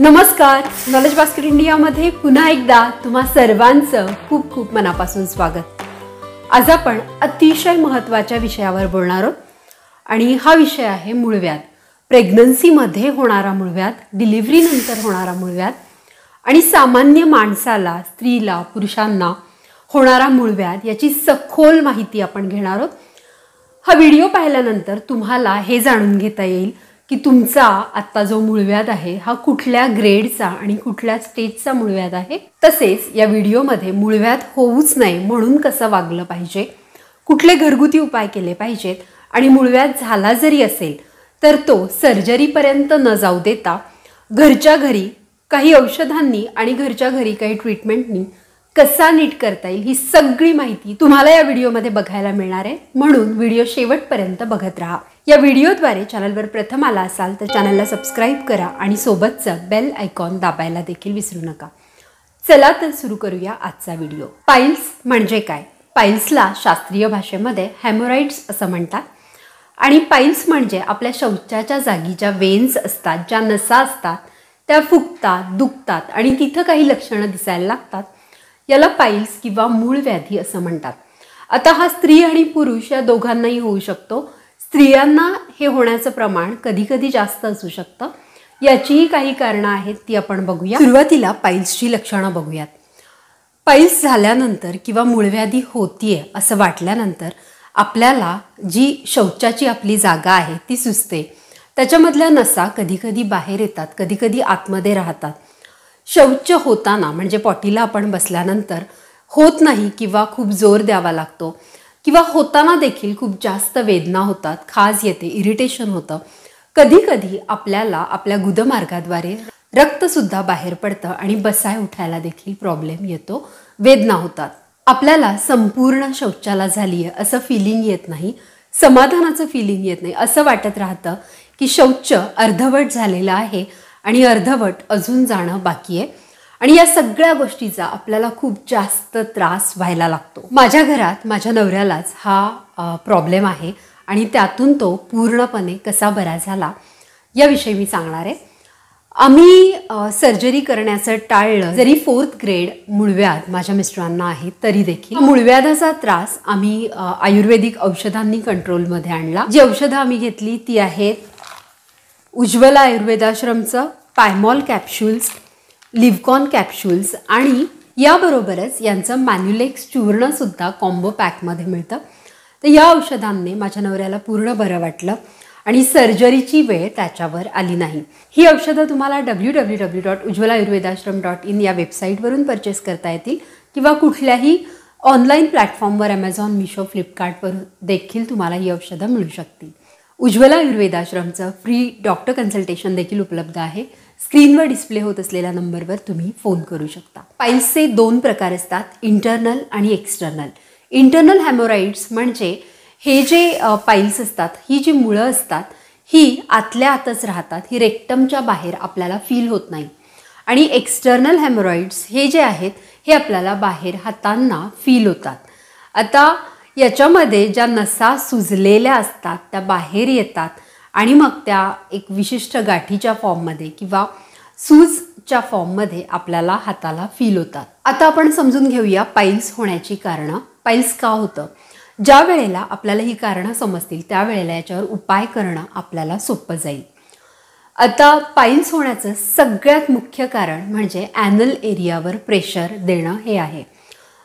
नमस्कार, knowledge basket इंडियामध्ये पुन्हा एकदा तुम्हा सर्वांचं खूप खूप मनापासून स्वागत। आज आपण अतिशय महत्त्वाच्या विषयावर बोलणार आहोत आणि हा विषय आहे मूळव्याध। प्रेग्नन्सीमध्ये होणारा मूळव्याध, डिलिव्हरी नंतर होणारा मूळव्याध आणि सामान्य माणसाला, स्त्रीला, पुरुषांना होणारा मूळव्याध याची सखोल माहिती आपण घेणार आहोत। हा व्हिडिओ पाहिल्यानंतर तुम्हाला हे जाणून घेता येईल की तुमचा आता जो मूळव्याध आहे हा कुठल्या ग्रेडचा आणि कुठल्या स्टेजचा मूळव्याध आहे। तसेच या व्हिडिओमध्ये मूळव्याध होऊच नये म्हणून कसं वागलं पाहिजे, कुठले घरगुती उपाय केले पाहिजेत आणि मूळव्याध झाला जरी असेल तर तो सर्जरीपर्यंत न जाऊ देता घरच्या घरी काही औषधांनी आणि घरच्या घरी काही ट्रीटमेंटनी कसा नीट करता येईल ही सगळी माहिती तुम्हाला या व्हिडिओमध्ये बघायला मिळणार आहे। म्हणून व्हिडिओ शेवटपर्यंत बघत राहा। या व्हिडिओद्वारे चॅनलवर प्रथम आला असाल तर चॅनलला सबस्क्राइब करा आणि सोबतचा बेल आयकॉन दाबायला देखील विसरू नका। चला तर सुरू करूया आजचा व्हिडिओ। पाईल्स म्हणजे काय? पाईल्सला शास्त्रीय भाषेमध्ये हेमोरॉइड्स असं म्हणतात आणि पाईल्स म्हणजे आपल्या शौचाच्या जागी ज्या वेन्स असतात, ज्या नसा असतात त्या फुगतात, दुखतात आणि तिथं काही लक्षणं दिसायला लागतात, याला पाईल्स किंवा मूळव्याधी असं म्हणतात। आता हा स्त्री आणि पुरुष या दोघांनाही होऊ शकतो। स्त्रियांना हे होण्याचं प्रमाण कधी कधी जास्त असू शकतं। याचीही काही कारणं आहेत, ती आपण बघूया। सुरुवातीला पाईल्सची लक्षणं बघूयात। पाईल्स झाल्यानंतर किंवा मूळव्याधी होतीये असं वाटल्यानंतर आपल्याला जी शौचाची आपली जागा आहे ती सुजते, त्याच्यामधल्या नसा कधी कधी बाहेर येतात, कधी कधी आतमध्ये राहतात। शौच होताना म्हणजे पॉटीला आपण बसल्यानंतर होत नाही किंवा खूप जोर द्यावा लागतो किंवा होताना देखील खूप जास्त वेदना होतात, खाज येते, इरिटेशन होतं। कधी कधी आपल्याला आपल्या गुदमार्गाद्वारे रक्तसुद्धा बाहेर पडतं आणि बसाय उठायला देखील प्रॉब्लेम येतो, वेदना होतात। आपल्याला संपूर्ण शौचाला झाली आहे असं फिलिंग येत नाही, समाधानाचं फिलिंग येत नाही, असं वाटत राहतं की शौच अर्धवट झालेलं आहे आणि अर्धवट अजून जाणं बाकी आहे आणि या सगळ्या गोष्टीचा आपल्याला खूप जास्त त्रास व्हायला लागतो। माझ्या घरात माझ्या नवऱ्यालाच हा प्रॉब्लेम आहे आणि त्यातून तो पूर्णपणे कसा बरा झाला याविषयी मी सांगणार आहे। आम्ही सर्जरी करण्याचं टाळलं, जरी 4th ग्रेड मूळव्याध माझ्या मिस्टरांना आहे तरी देखील मूळव्याधाचा त्रास आम्ही आयुर्वेदिक औषधांनी कंट्रोलमध्ये आणला। जी औषधं आम्ही घेतली ती आहेत उज्ज्वला आयुर्वेदाश्रमचं पायमॉल कॅप्सूल्स, लिव्हकॉन कॅप्सूल्स आणि याबरोबरच यांचं मॅन्युलेक्स चूर्णसुद्धा कॉम्बो पॅकमध्ये मिळतं। तर या औषधांनी माझ्या नवऱ्याला पूर्ण बरं वाटलं आणि सर्जरीची वेळ त्याच्यावर आली नाही। ही औषधं तुम्हाला www.ujjwalaayurvedashram.in या वेबसाईटवरून परचेस करता येतील किंवा कुठल्याही ऑनलाईन प्लॅटफॉर्मवर ॲमेझॉन, मिशो, फ्लिपकार्टवर देखील तुम्हाला ही औषधं मिळू शकतील। उज्ज्वला आयुर्वेदाश्रमचं फ्री डॉक्टर कन्सल्टेशन देखील उपलब्ध आहे। स्क्रीनवर डिस्प्ले होत असलेल्या नंबरवर तुम्ही फोन करू शकता। पाईल्सचे 2 प्रकार असतात, इंटरनल आणि एक्सटर्नल। इंटरनल हेमोरॉइड्स म्हणजे हे जे पाईल्स असतात, ही जी मुळं असतात ही आतल्या आतच राहतात, ही रेक्टमच्या बाहेर आपल्याला फील होत नाही। आणि एक्सटर्नल हेमोरॉइड्स हे जे आहेत हे आपल्याला बाहेर हातांना फील होतात। आता याच्यामध्ये ज्या नसा सुजलेल्या असतात त्या बाहेर येतात आणि मग त्या एक विशिष्ट गाठीच्या फॉर्ममध्ये किंवा सूजच्या फॉर्ममध्ये आपल्याला हाताला फील होतात। आता आपण समजून घेऊया पाईल्स होण्याची कारणं। पाईल्स का होतं? ज्या वेळेला आपल्याला ही कारणं समजतील त्यावेळेला याच्यावर उपाय करणं आपल्याला सोपं जाईल। आता पाईल्स होण्याचं सगळ्यात मुख्य कारण म्हणजे ॲनल एरियावर प्रेशर देणं हे आहे।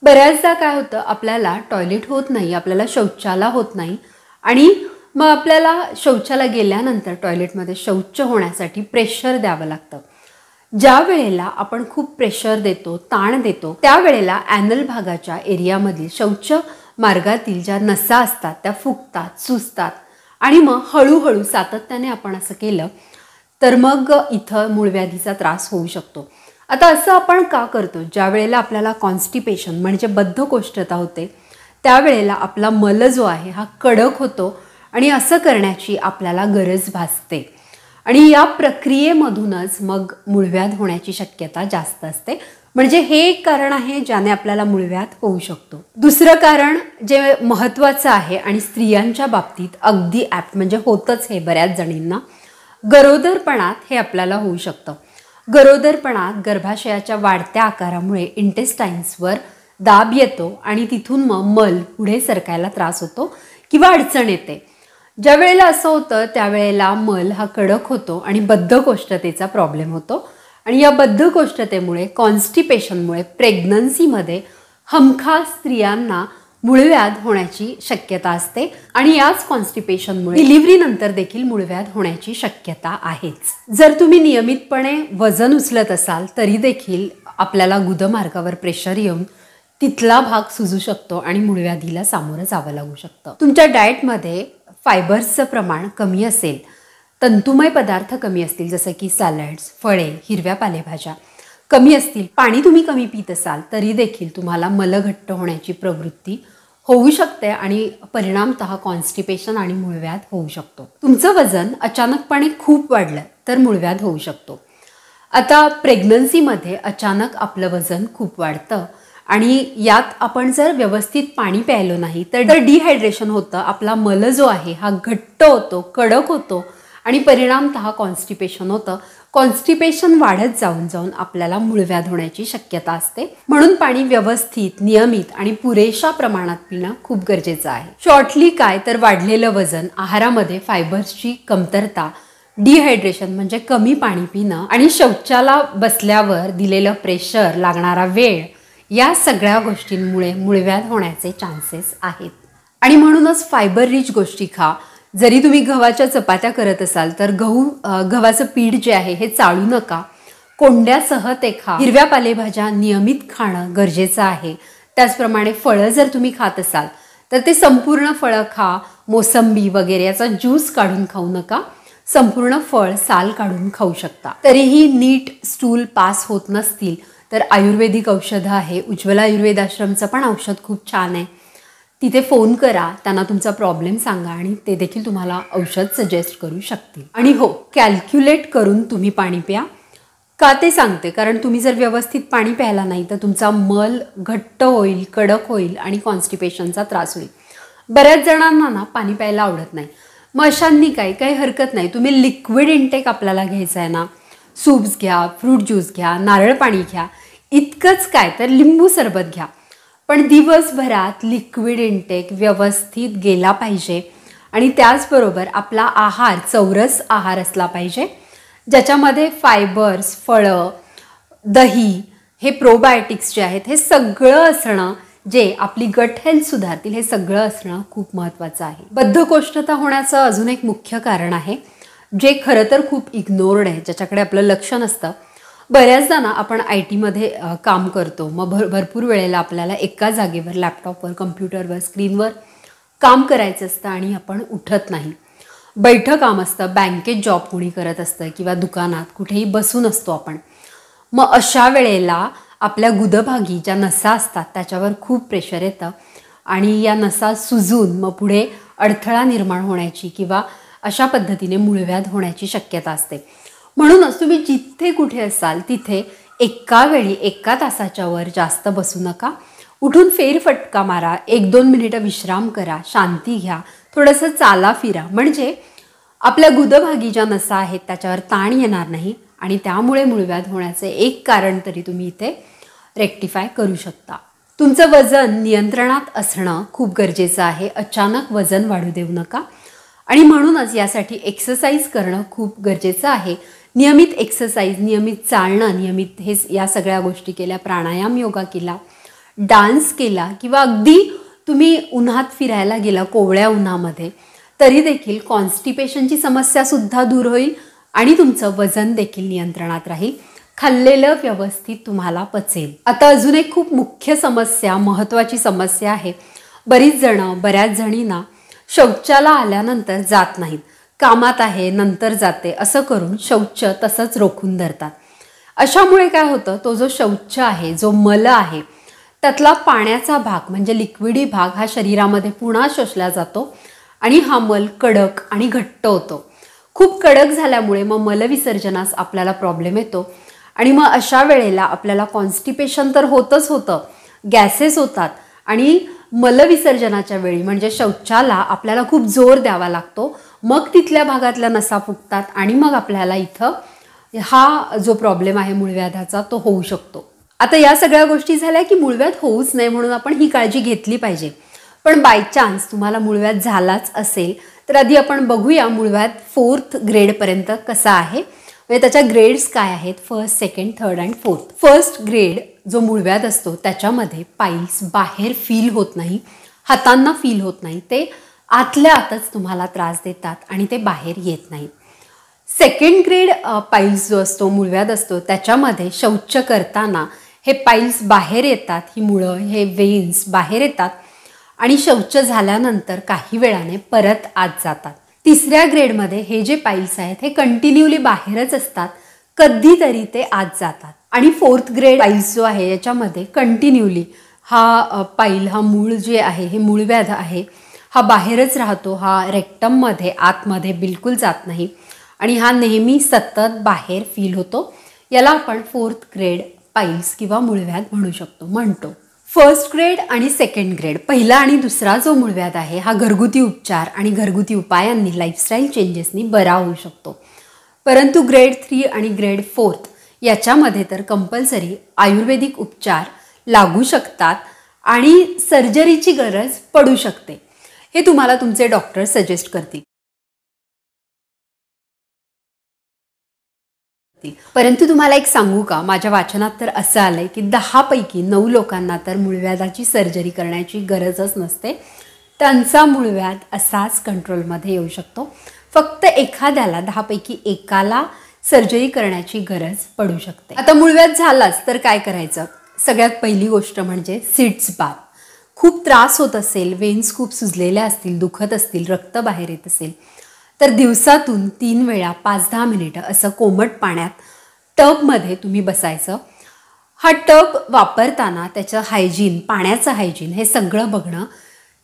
बऱ्याचदा काय होतं, आपल्याला टॉयलेट होत नाही, आपल्याला शौचाला होत नाही आणि मग आपल्याला शौचाला गेल्यानंतर टॉयलेटमध्ये शौच होण्यासाठी प्रेशर द्यावं लागतं। ज्या वेळेला आपण खूप प्रेशर देतो, ताण देतो, त्यावेळेला ॲनल भागाच्या एरियामधील शौच मार्गातील ज्या नसा असतात त्या फुगतात, सुजतात आणि मग हळूहळू सातत्याने आपण असं केलं तर मग इथं मूळव्याधीचा त्रास होऊ शकतो। आता असं आपण का करतो? ज्या वेळेला आपल्याला कॉन्स्टिपेशन म्हणजे बद्धकोष्ठता होते त्यावेळेला आपला मल जो आहे हा कडक होतो आणि असं करण्याची आपल्याला गरज भासते आणि या प्रक्रियेमधूनच मग मूळव्याध होण्याची शक्यता जास्त असते। म्हणजे हे एक कारण आहे ज्याने आपल्याला मूळव्याध होऊ शकतो। दुसरं कारण जे महत्त्वाचं आहे आणि स्त्रियांच्या बाबतीत अगदी म्हणजे होतच हे बऱ्याच जणींना, गरोदरपणात हे आपल्याला होऊ शकतं। गरोदरपणात गर्भाशयाच्या वाढत्या आकारामुळे इंटेस्टाईन्सवर दाब येतो आणि तिथून मग मल पुढे सरकायला त्रास होतो किंवा अडचण येते. ज्या वेळेला असं होतं त्यावेळेला मल हा कडक होतो आणि बद्धकोष्ठतेचा प्रॉब्लेम होतो. आणि या बद्धकोष्ठतेमुळे कॉन्स्टिपेशनमुळे प्रेग्नन्सीमध्ये हमखास स्त्रियांना मूळव्याध होण्याची शक्यता असते आणि याच कॉन्स्टिपेशनमुळे डिलिव्हरी नंतर देखील मूळव्याध होण्याची शक्यता आहेच. जर तुम्ही नियमितपणे वजन उचलत असाल तरी देखील आपल्याला गुदमार्गावर प्रेशर येऊन तिथला भाग सुजू शकतो आणि मूळव्याधीला सामोरं जावं लागू शकतं. तुमच्या डाएटमध्ये फायबर्सचं प्रमाण कमी असेल, तंतुमय पदार्थ कमी असतील जसं की सॅलड्स, फळे, हिरव्या पालेभाज्या कमी असतील, पाणी तुम्ही कमी पित असाल तरी देखील तुम्हाला मलघट्ट होण्याची प्रवृत्ती होऊ शकते आणि परिणामतः कॉन्स्टिपेशन आणि मूळव्याध होऊ शकतो. तुमचं वजन अचानकपणे खूप वाढलं तर मूळव्याध होऊ शकतो. आता प्रेग्नन्सीमध्ये अचानक आपलं वजन खूप वाढतं आणि यात आपण जर व्यवस्थित पाणी प्यायलो नाही तर डिहायड्रेशन होतं. आपला मल जो आहे हा घट्ट होतो, कडक होतो आणि परिणामतः कॉन्स्टिपेशन होतं. कॉन्स्टिपेशन वाढत जाऊन जाऊन आपल्याला मूळव्याध होण्याची शक्यता असते. म्हणून पाणी व्यवस्थित, नियमित आणि पुरेशा प्रमाणात पिणं खूप गरजेचं आहे. शॉर्टली काय तर वाढलेलं वजन, आहारामध्ये फायबर्सची कमतरता, डिहायड्रेशन म्हणजे कमी पाणी पिणं आणि शौचाला बसल्यावर दिलेलं प्रेशर, लागणारा वेळ या सगळ्या गोष्टींमुळे मूळव्याध होण्याचे चान्सेस आहेत. आणि म्हणूनच फायबर रिच गोष्टी खा. जरी तुम्ही गव्हाच्या चपात्या करत असाल तर गव्हाचं पीठ जे आहे हे चाळू नका, कोंड्यासह ते खा. हिरव्या पालेभाज्या नियमित खाणं गरजेचं आहे. त्याचप्रमाणे फळं जर तुम्ही खात असाल तर ते संपूर्ण फळं खा. मोसंबी वगैरे याचा ज्यूस काढून खाऊ नका, संपूर्ण फळ साल काढून खाऊ शकता. तरीही नीट स्टूल पास होत नसतील तर आयुर्वेदिक औषधं आहे. उज्ज्वला आयुर्वेद आश्रमचं पण औषध खूप छान आहे. तिथे फोन करा, त्यांना तुमचा प्रॉब्लेम सांगा आणि ते देखील तुम्हाला औषध सजेस्ट करू शकतील. आणि हो, कॅल्क्युलेट करून तुम्ही पाणी प्या. का ते सांगते, कारण तुम्ही जर व्यवस्थित पाणी प्यायला नाही तर तुमचा मल घट्ट होईल, कडक होईल आणि कॉन्स्टिपेशनचा त्रास होईल. बऱ्याच जणांना ना पाणी प्यायला आवडत नाही. मग अशांनी काही हरकत नाही. तुम्ही लिक्विड इंटेक आपल्याला घ्यायचं आहे ना, सूप्स घ्या, फ्रूट ज्यूस घ्या, नारळ पाणी घ्या, इतकंच काय तर लिंबू सरबत घ्या. पण दिवसभरात लिक्विड इंटेक व्यवस्थित गेला पाहिजे आणि त्याचबरोबर आपला आहार चौरस आहार असला पाहिजे, ज्याच्यामध्ये फायबर्स, फळं, दही, हे प्रोबायोटिक्स जे आहेत हे सगळं असणं, जे आपली गट हेल्थ सुधारतील, हे सगळं असणं खूप महत्त्वाचं आहे. बद्धकोष्ठता होण्याचं अजून एक मुख्य कारण आहे जे खरं तर खूप इग्नोर्ड आहे, ज्याच्याकडे आपलं लक्ष नसतं. बऱ्याचदा ना आपण IT मध्ये काम करतो, मग भरपूर वेळेला आपल्याला एका जागेवर लॅपटॉपवर, कम्प्युटरवर, स्क्रीनवर काम करायचं असतं आणि आपण उठत नाही. बैठं काम असतं, बँकेत जॉब कोणी करत असतं किंवा दुकानात कुठेही बसून असतो आपण. मग अशा वेळेला आपल्या गुदभागी ज्या नसा असतात त्याच्यावर खूप प्रेशर येतं आणि या नसा सुजून मग पुढे अडथळा निर्माण होण्याची किंवा अशा पद्धतीने मूळव्याध होण्याची शक्यता असते. म्हणूनच तुम्ही जिथे कुठे असाल तिथे एका वेळी 1 तासाच्या वर जास्त बसू नका. उठून फेरफटका मारा, 1-2 मिनिटं विश्राम करा, शांती घ्या, थोडंसं चाला फिरा, म्हणजे आपल्या गुदभागी ज्या नसा आहेत त्याच्यावर ताण येणार नाही आणि त्यामुळे मूळव्याध होण्याचे एक कारण तरी तुम्ही इथे रेक्टिफाय करू शकता. तुमचं वजन नियंत्रणात असणं खूप गरजेचं आहे. अचानक वजन वाढू देऊ नका आणि म्हणूनच यासाठी एक्सरसाइज करणं खूप गरजेचं आहे. नियमित एक्सरसाइज, नियमित चालणं, नियमित या सगळ्या गोष्टी केल्या, प्राणायाम, योगा केला, डान्स केला किंवा अगदी तुम्ही उन्हात फिरायला गेला कोवळ्या उन्हामध्ये, तरी देखील कॉन्स्टिपेशनची समस्यासुद्धा दूर होईल आणि तुमचं वजन देखील नियंत्रणात राहील. खाल्लेलं व्यवस्थित तुम्हाला पचेल. आता अजून एक खूप मुख्य समस्या, महत्त्वाची समस्या आहे. बऱ्याच जणींना शौचाला आल्यानंतर जात नाहीत. कामात आहे नंतर जाते असं करून शौच तसंच रोखून धरतात. अशामुळे काय होतं, तो जो शौच आहे, जो मल आहे, त्यातला पाण्याचा भाग म्हणजे लिक्विडी भाग हा शरीरामध्ये पुन्हा शोषला जातो आणि हा मल कडक आणि घट्ट होतो. खूप कडक झाल्यामुळे मग मलविसर्जनास आपल्याला प्रॉब्लेम येतो आणि मग अशा वेळेला आपल्याला कॉन्स्टिपेशन तर होतच होतं, गॅसेस होतात आणि मलविसर्जनाच्या वेळी म्हणजे शौचाला आपल्याला खूप जोर द्यावा लागतो. मग तिथल्या भागातल्या नसा फुगतात आणि मग आपल्याला इथं हा जो प्रॉब्लेम आहे मूळव्याधाचा तो होऊ शकतो. आता या सगळ्या गोष्टी झाल्या की मूळव्याध होऊच नये म्हणून आपण ही काळजी घेतली पाहिजे. पण बाय चान्स तुम्हाला मूळव्याध झालाच असेल तर आधी आपण बघूया मूळव्याध 4th ग्रेडपर्यंत कसा आहे, म्हणजे त्याच्या ग्रेड्स काय आहेत, 1st, 2nd, 3rd and 4th. 1st grade जो मूळव्याध असतो त्याच्यामध्ये पाईल्स बाहेर फील होत नाही, हातांना फील होत नाही, ते आतल्या आतच तुम्हाला त्रास देतात आणि ते बाहेर येत नाही. 2nd ग्रेड पाईल्स जो असतो मूळव्याध असतो त्याच्यामध्ये शौच करताना हे पाईल्स बाहेर येतात, ही मुळं हे वेन्स बाहेर येतात आणि शौच झाल्यानंतर काही वेळाने परत आत जातात. 3ऱ्या ग्रेडमध्ये हे जे पाईल्स आहेत हे कंटिन्यूली बाहेरच असतात, कधीतरी ते आत जातात. आणि 4th ग्रेड पाईल्स जो आहे याच्यामध्ये कंटिन्यूली हा पाईल, हा मूळ जे आहे, हे मूळव्याध आहे, हा बाहेरच राहतो, हा रेक्टममध्ये आतमध्ये बिलकुल जात नाही आणि हा नेहमी सतत बाहेर फील होतो. याला आपण 4th ग्रेड पाईल्स किंवा मूळव्याध म्हणतो. 1st ग्रेड आणि 2nd ग्रेड, पहिला आणि दुसरा जो मूळव्याध आहे हा घरगुती उपचार आणि घरगुती उपायांनी, लाईफस्टाईल चेंजेसनी बरा होऊ शकतो. परंतु ग्रेड 3 आणि ग्रेड 4th याच्यामध्ये तर कंपल्सरी आयुर्वेदिक उपचार लागू शकतात आणि सर्जरीची गरज पडू शकते. हे तुम्हाला तुमचे डॉक्टर सजेस्ट करतील. परंतु तुम्हाला एक सांगू का, माझ्या वाचनात तर असं आलंय की 10 पैकी 9 लोकांना तर मूळव्याधाची सर्जरी करण्याची गरजच नसते. त्यांचा मूळव्याध असाच कंट्रोलमध्ये येऊ शकतो. फक्त एखाद्याला 10 पैकी एकाला सर्जरी करण्याची गरज पडू शकते. आता मूळव्याध झालाच तर काय करायचं? सगळ्यात पहिली गोष्ट म्हणजे सिट्स बाथ. खूप त्रास होत असेल, वेन्स खूप सुजलेल्या असतील, दुखत असतील, रक्त बाहेर येत असेल तर दिवसातून 3 वेळा 5-10 मिनिटं असं कोमट पाण्यात टबमध्ये तुम्ही बसायचं. हा टब वापरताना त्याचं हायजीन, पाण्याचं हायजीन हे सगळं बघणं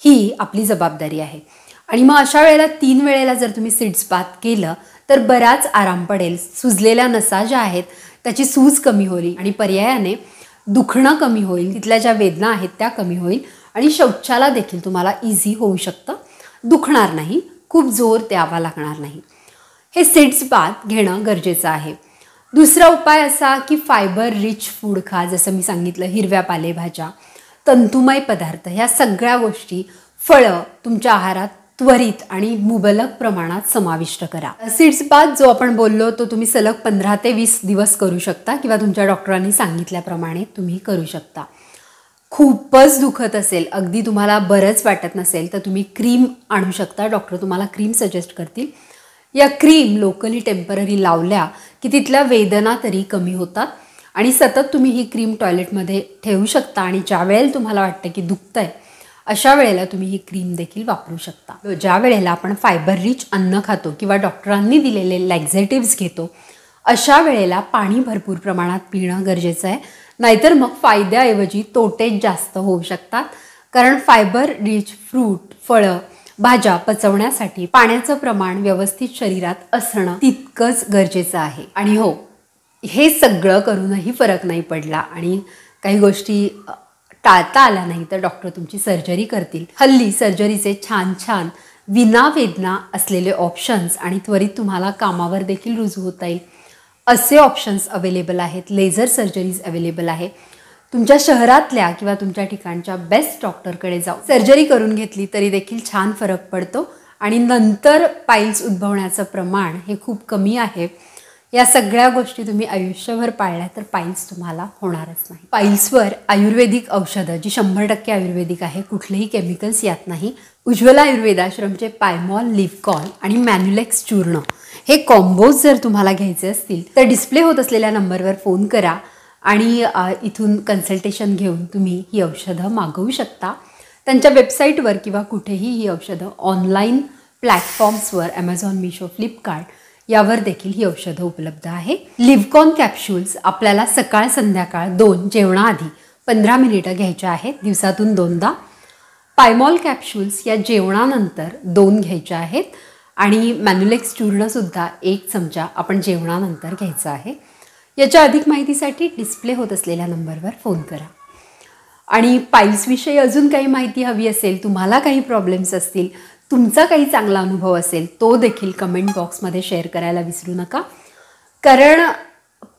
ही आपली जबाबदारी आहे. आणि मग अशा वेळेला 3 वेळेला जर तुम्ही सिट्स बाथ केलं तर बराच आराम पडेल. सुजलेल्या नसा ज्या आहेत त्याची सूज कमी होईल आणि पर्यायाने दुखणं कमी होईल, तिथल्या ज्या वेदना आहेत त्या कमी होईल आणि शौचाला देखील तुम्हाला इझी होऊ शकतं, दुखणार नाही, खूप जोर द्यावा लागणार नाही. हे सिट्स बाथ घेणं गरजेचं आहे. दुसरा उपाय असा की फायबर रिच फूड खा. जसं मी सांगितलं, हिरव्या पालेभाज्या, तंतुमय पदार्थ, ह्या सगळ्या गोष्टी, फळं तुमच्या आहारात त्वरित आणि मुबलक प्रमाणात समाविष्ट करा. सिट्स बाथ जो आपण बोललो तो तुम्ही सलग 15 ते 20 दिवस करू शकता किंवा तुमच्या डॉक्टरांनी सांगितल्याप्रमाणे तुम्ही करू शकता. खूपच दुखत असेल, अगदी तुम्हाला बरंच वाटत नसेल तर तुम्ही क्रीम आणू शकता. डॉक्टर तुम्हाला क्रीम सजेस्ट करतील. या क्रीम लोकली टेम्पररी लावल्या की तिथल्या वेदना तरी कमी होतात आणि सतत तुम्ही ही क्रीम टॉयलेटमध्ये ठेवू शकता आणि ज्या वेळेला तुम्हाला वाटतं की दुखतंय अशा वेळेला तुम्ही ही क्रीम देखील वापरू शकता. ज्या वेळेला आपण फायबर रिच अन्न खातो किंवा डॉक्टरांनी दिलेले लॅक्झेटिव्स घेतो अशा वेळेला पाणी भरपूर प्रमाणात पिणं गरजेचं आहे. नाहीतर मग फायद्याऐवजी तोटेच जास्त होऊ शकतात. कारण फायबर रिच फ्रूट, फळं, भाज्या पचवण्यासाठी पाण्याचं प्रमाण व्यवस्थित शरीरात असणं तितकंच गरजेचं आहे. आणि हो, हे सगळं करूनही फरक नाही पडला आणि काही गोष्टी टाळता आल्या नाही तर डॉक्टर तुमची सर्जरी करतील. हल्ली सर्जरीचे छान छान विनावेदना असलेले ऑप्शन्स आणि त्वरित तुम्हाला कामावर देखील रुजू होता येईल असे ऑप्शन्स अवेलेबल आहेत. लेझर सर्जरीज अवेलेबल आहे. तुमच्या शहरातल्या किंवा तुमच्या ठिकाणच्या बेस्ट डॉक्टरकडे जाऊन सर्जरी करून घेतली तरी देखील छान फरक पडतो आणि नंतर पाईल्स उद्भवण्याचं प्रमाण हे खूप कमी आहे. या सगळ्या गोष्टी तुम्ही आयुष्यभर पाळल्या तर पाईल्स तुम्हाला होणारच नाही. पाईल्सवर आयुर्वेदिक औषधं जी 100% आयुर्वेदिक आहे, कुठलेही केमिकल्स यात नाही. उज्ज्वला आयुर्वेदाश्रमचे पायमॉल, लिव्हकॉन आणि मॅन्युलेक्स चूर्ण हे कॉम्बोज जर तुम्हाला घ्यायचे असतील तर डिस्प्ले होत असलेल्या नंबरवर फोन करा आणि इथून कन्सल्टेशन घेऊन तुम्ही ही औषधं मागवू शकता. त्यांच्या वेबसाईटवर किंवा कुठेही ही औषधं ऑनलाईन प्लॅटफॉर्म्सवर ॲमेझॉन, मिशो, फ्लिपकार्ट यावर देखील ही औषधं उपलब्ध आहे. लिव्हकॉन कॅप्सूल्स आपल्याला सकाळ संध्याकाळ 2 जेवणाआधी 15 मिनिटं घ्यायच्या आहेत, दिवसातून 2दा. पायमॉल कॅप्सूल्स या जेवणानंतर 2 घ्यायच्या आहेत आणि मॅन्युलेक्स चूर्णसुद्धा 1 चमचा आपण जेवणानंतर घ्यायचं आहे. याच्या अधिक माहितीसाठी डिस्प्ले होत असलेल्या नंबरवर फोन करा. आणि पाईल्सविषयी अजून काही माहिती हवी असेल, तुम्हाला काही प्रॉब्लेम्स असतील, तुमचा काही चांगला अनुभव असेल तो देखील कमेंट बॉक्समध्ये शेअर करायला विसरू नका. कारण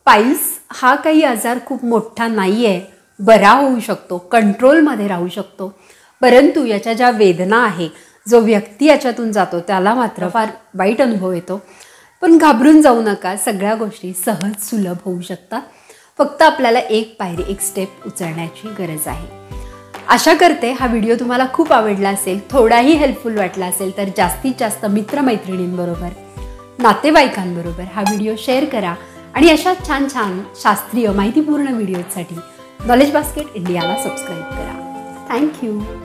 पाईल्स हा काही आजार खूप मोठा नाही आहे, बरा होऊ शकतो, कंट्रोलमध्ये राहू शकतो. परंतु याच्या ज्या वेदना आहे, जो व्यक्ती याच्यातून जातो त्याला मात्र फार वाईट अनुभव येतो. पण घाबरून जाऊ नका, सगळ्या गोष्टी सहज सुलभ होऊ शकतात. फक्त आपल्याला एक पायरी, एक स्टेप उचलण्याची गरज आहे. आशा करते हा व्हिडिओ तुम्हाला खूप आवडला असेल, थोडाही हेल्पफुल वाटला असेल तर जास्तीत जास्त मित्रमैत्रिणींबरोबर, नातेवाईकांबरोबर हा व्हिडिओ शेअर करा. आणि अशा छान छान शास्त्रीय माहितीपूर्ण व्हिडिओसाठी नॉलेज बास्केट इंडियाला सबस्क्राईब करा. थँक्यू.